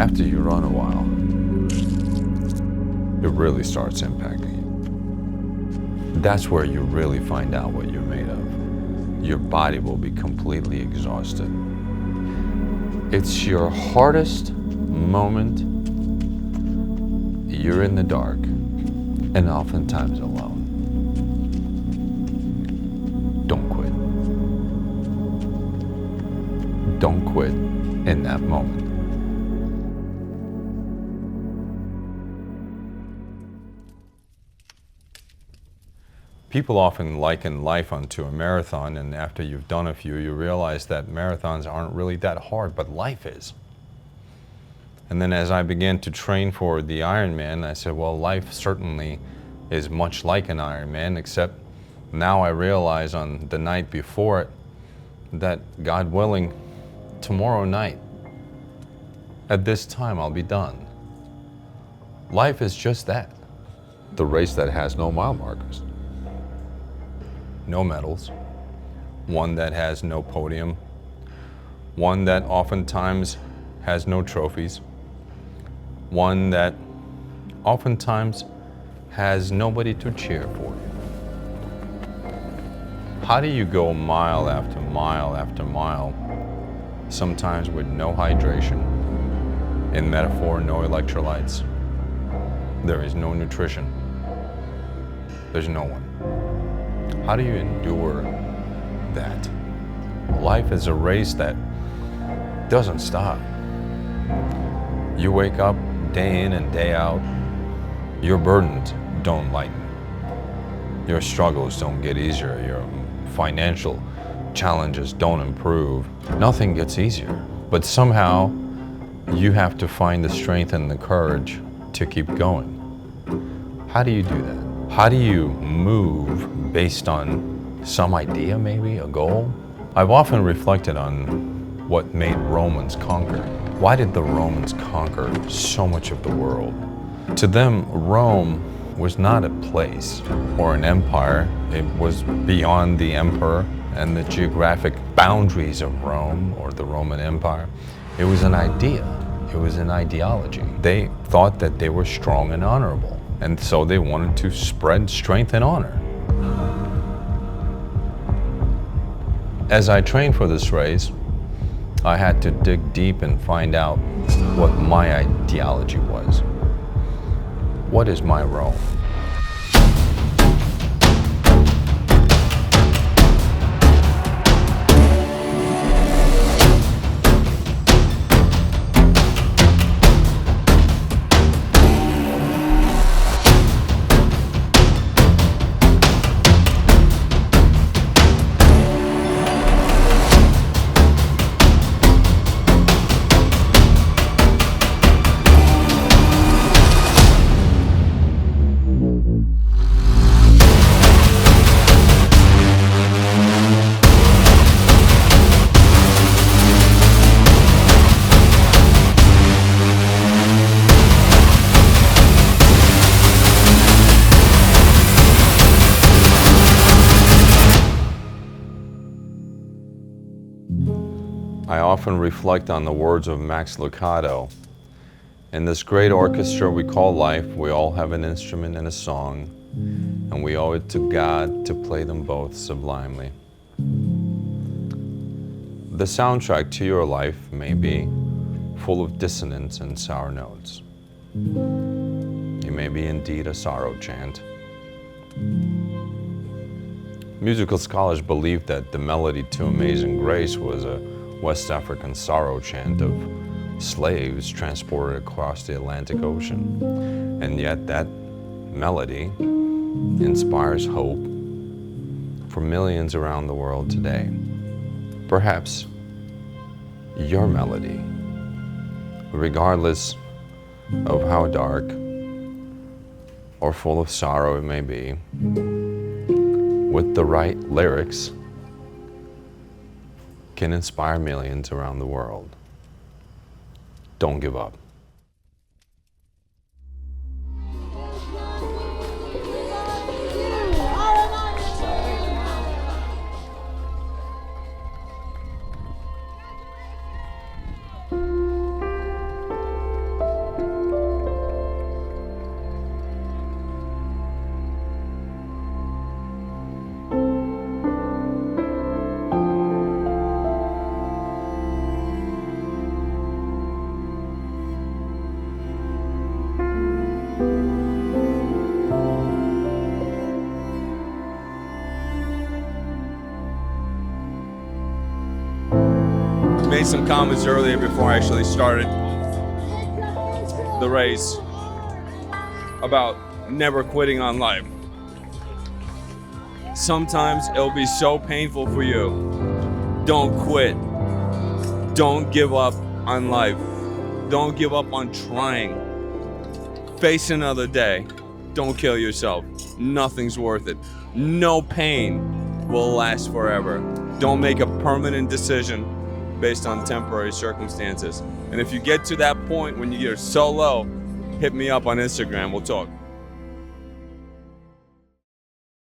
After you run a while, it really starts impacting you. That's where you really find out what you're made of. Your body will be completely exhausted. It's your hardest moment. You're in the dark and oftentimes alone. Don't quit. Don't quit in that moment. People often liken life unto a marathon, and after you've done a few, you realize that marathons aren't really that hard, but life is. And then as I began to train for the Ironman, I said, well, life certainly is much like an Ironman, except now I realize on the night before it that, God willing, tomorrow night, at this time, I'll be done. Life is just that. The race that has no mile markers. No medals, one that has no podium, one that oftentimes has no trophies, one that oftentimes has nobody to cheer for you. How do you go mile after mile after mile, sometimes with no hydration, in metaphor, no electrolytes, there is no nutrition, there's no one. How do you endure that? Life is a race that doesn't stop. You wake up day in and day out. Your burdens don't lighten. Your struggles don't get easier. Your financial challenges don't improve. Nothing gets easier. But somehow you have to find the strength and the courage to keep going. How do you do that? How do you move based on some idea, maybe, a goal? I've often reflected on what made Romans conquer. Why did the Romans conquer so much of the world? To them, Rome was not a place or an empire. It was beyond the emperor and the geographic boundaries of Rome or the Roman Empire. It was an idea. It was an ideology. They thought that they were strong and honorable. And so they wanted to spread strength and honor. As I trained for this race, I had to dig deep and find out what my ideology was. What is my role? I often reflect on the words of Max Lucado. In this great orchestra we call life, we all have an instrument and a song, and we owe it to God to play them both sublimely. The soundtrack to your life may be full of dissonance and sour notes. It may be indeed a sorrow chant. Musical scholars believe that the melody to Amazing Grace was a West African sorrow chant of slaves transported across the Atlantic Ocean. And yet that melody inspires hope for millions around the world today. Perhaps your melody, regardless of how dark or full of sorrow it may be, with the right lyrics, can inspire millions around the world. Don't give up. made some comments earlier before I actually started the race about never quitting on life. Sometimes it'll be so painful for you. Don't quit. Don't give up on life. Don't give up on trying. Face another day. Don't kill yourself. Nothing's worth it. No pain will last forever. Don't make a permanent decision based on temporary circumstances. And if you get to that point when you get so low, hit me up on Instagram. We'll talk.